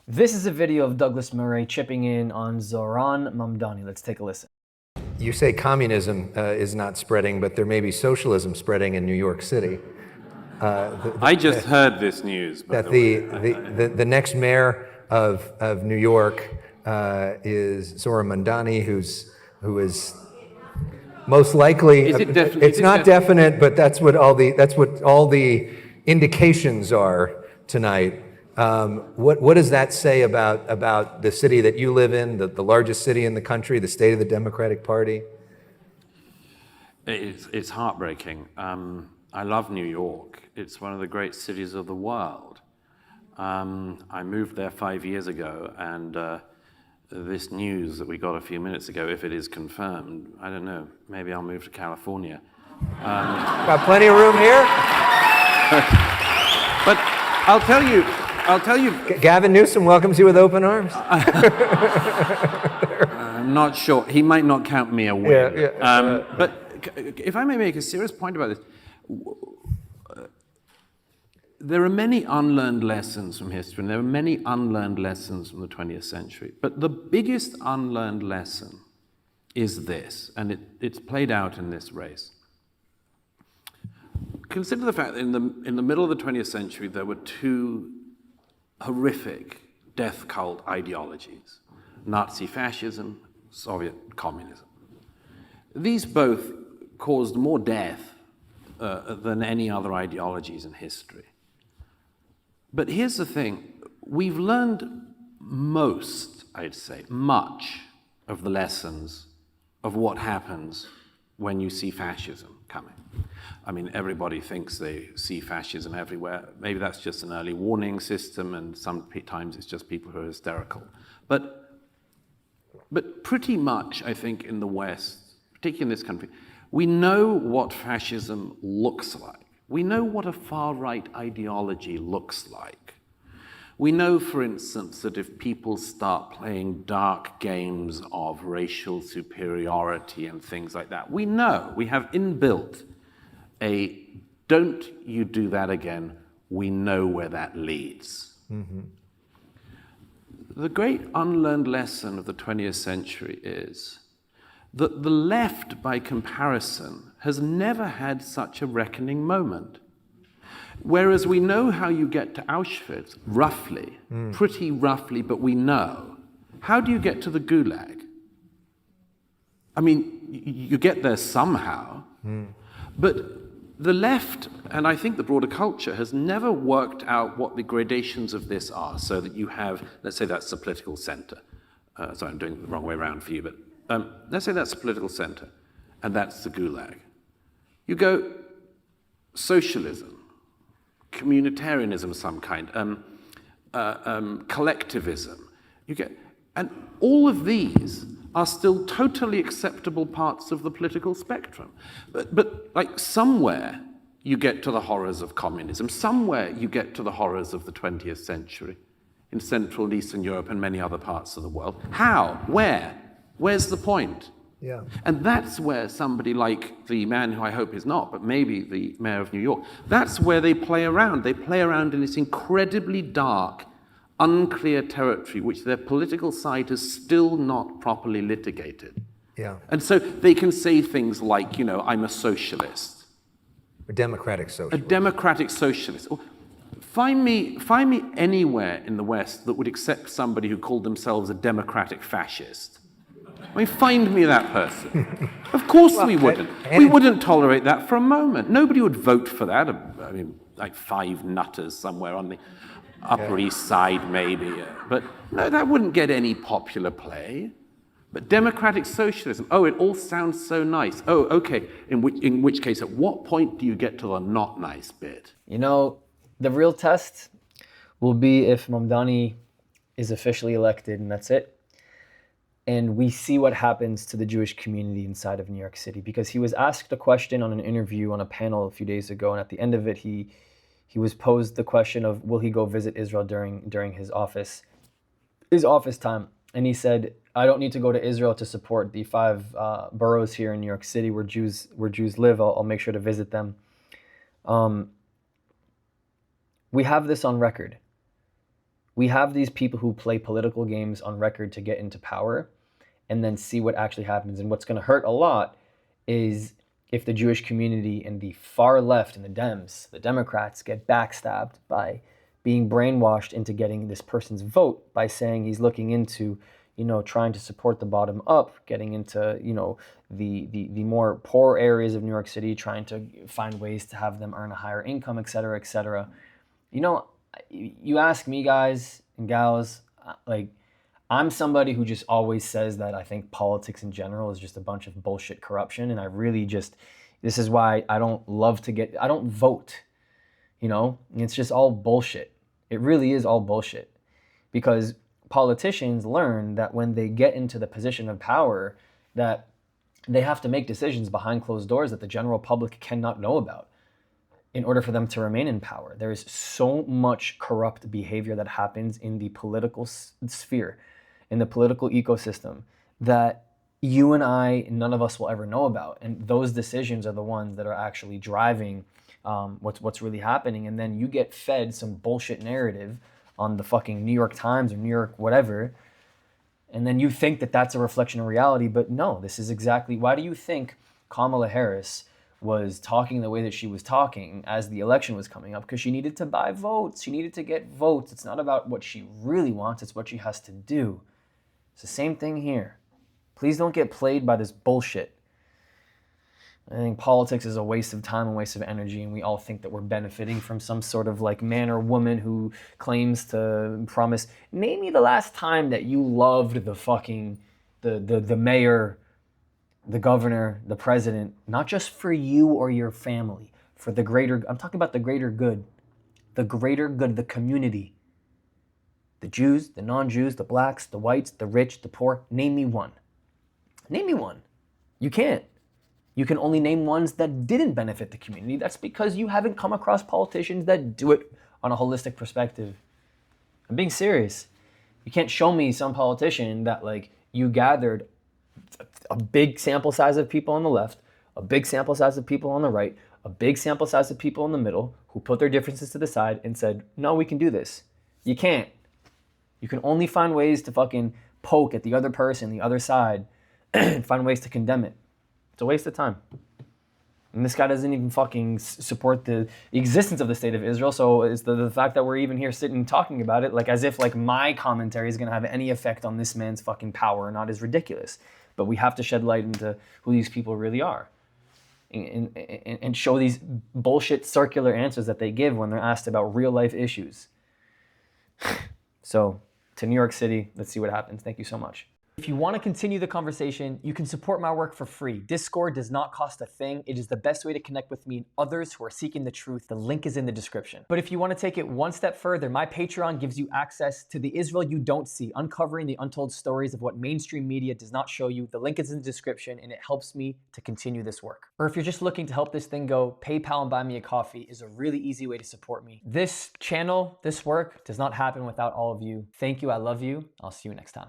This is a video of Douglas Murray chipping in on Zohran Mamdani. Let's take a listen. You say communism is not spreading, but there may be socialism spreading in New York City. I just heard this news. That the next mayor of New York is Zohran Mamdani, who is most likely. Is it definite? It's not definite, but that's what all the indications are tonight. What does that say about the city that you live in, the largest city in the country, the state of the Democratic Party? It's heartbreaking. I love New York. It's one of the great cities of the world. I moved there 5 years ago, and this news that we got a few minutes ago, if it is confirmed, I don't know, maybe I'll move to California. Got plenty of room here. But I'll tell you. Gavin Newsom welcomes you with open arms. I'm not sure. He might not count me a win. But if I may make a serious point about this, there are many unlearned lessons from history, and there are many unlearned lessons from the 20th century. But the biggest unlearned lesson is this, and it's played out in this race. Consider the fact that in the middle of the 20th century, there were two horrific death cult ideologies: Nazi fascism, Soviet communism. These both caused more death than any other ideologies in history. But here's the thing, we've learned most, I'd say, much of the lessons of what happens when you see fascism coming. I mean, everybody thinks they see fascism everywhere. Maybe that's just an early warning system, and sometimes it's just people who are hysterical. But pretty much, I think, in the West, particularly in this country, we know what fascism looks like. We know what a far-right ideology looks like. We know, for instance, that if people start playing dark games of racial superiority and things like that, we know, we have inbuilt a don't you do that again, we know where that leads. Mm-hmm. The great unlearned lesson of the 20th century is that the left, by comparison, has never had such a reckoning moment. Whereas we know how you get to Auschwitz, roughly, pretty roughly, but we know. How do you get to the Gulag? I mean, you get there somehow, but the left, and I think the broader culture, has never worked out what the gradations of this are, so that you have, let's say that's the political center. Sorry, I'm doing it the wrong way around for you, but let's say that's the political center, and that's the Gulag. You go socialism, communitarianism of some kind, collectivism. And all of these are still totally acceptable parts of the political spectrum. But like somewhere you get to the horrors of communism, somewhere you get to the horrors of the 20th century in Central and Eastern Europe and many other parts of the world. How? Where? Where's the point? Yeah. And that's where somebody like the man who I hope is not, but maybe the mayor of New York, that's where they play around. They play around in this incredibly dark, unclear territory, which their political side has still not properly litigated. Yeah. And so they can say things like, you know, I'm a socialist. A democratic socialist. A democratic socialist. Find me anywhere in the West that would accept somebody who called themselves a democratic fascist. I mean, find me that person. Of course we wouldn't. We wouldn't tolerate that for a moment. Nobody would vote for that. I mean, like 5 nutters somewhere on the Upper East Side, maybe. But no, that wouldn't get any popular play. But democratic socialism, oh, it all sounds so nice. Oh, okay, in which case, at what point do you get to the not nice bit? You know, the real test will be if Mamdani is officially elected, and that's it. And we see what happens to the Jewish community inside of New York City, because he was asked a question on an interview on a panel a few days ago, and at the end of it, he was posed the question of will he go visit Israel during his office time, and he said, "I don't need to go to Israel to support the 5 boroughs here in New York City where Jews live. I'll make sure to visit them." We have this on record. We have these people who play political games on record to get into power and then see what actually happens. And what's going to hurt a lot is if the Jewish community and the far left and the Dems, the Democrats, get backstabbed by being brainwashed into getting this person's vote by saying he's looking into, trying to support the bottom up, getting into, the more poor areas of New York City, trying to find ways to have them earn a higher income, et cetera, et cetera. You ask me, guys and gals, like, I'm somebody who just always says that I think politics in general is just a bunch of bullshit corruption. And I really this is why I don't vote, it's just all bullshit. It really is all bullshit, because politicians learn that when they get into the position of power, that they have to make decisions behind closed doors that the general public cannot know about in order for them to remain in power. There is so much corrupt behavior that happens in the political sphere, in the political ecosystem, that you and I, none of us will ever know about. And those decisions are the ones that are actually driving what's really happening. And then you get fed some bullshit narrative on the fucking New York Times or New York whatever, and then you think that that's a reflection of reality. But no, this is exactly, why do you think Kamala Harris was talking the way that she was talking as the election was coming up? Because she needed to buy votes. She needed to get votes. It's not about what she really wants. It's what she has to do. It's the same thing here. Please don't get played by this bullshit. I think politics is a waste of time and waste of energy, and we all think that we're benefiting from some sort of like man or woman who claims to promise. Name me the last time that you loved the fucking, the mayor, the governor, the president, not just for you or your family, for the greater, I'm talking about the greater good, the community, the Jews, the non-Jews, the blacks, the whites, the rich, the poor. Name me one. Name me one. You can't. You can only name ones that didn't benefit the community. That's because you haven't come across politicians that do it on a holistic perspective. I'm being serious. You can't show me some politician that like you gathered a big sample size of people on the left, a big sample size of people on the right, a big sample size of people in the middle who put their differences to the side and said, no, we can do this. You can't. You can only find ways to fucking poke at the other person, the other side, and find ways to condemn it. It's a waste of time. And this guy doesn't even fucking support the existence of the state of Israel. So it's the fact that we're even here sitting talking about it, like as if like my commentary is going to have any effect on this man's fucking power or not, is ridiculous. But we have to shed light into who these people really are and show these bullshit circular answers that they give when they're asked about real life issues. So to New York City, let's see what happens. Thank you so much. If you want to continue the conversation, you can support my work for free. Discord does not cost a thing. It is the best way to connect with me and others who are seeking the truth. The link is in the description. But if you want to take it one step further, my Patreon gives you access to the Israel you don't see, uncovering the untold stories of what mainstream media does not show you. The link is in the description, and it helps me to continue this work. Or if you're just looking to help this thing go, PayPal and Buy Me a Coffee is a really easy way to support me. This channel, this work does not happen without all of you. Thank you. I love you. I'll see you next time.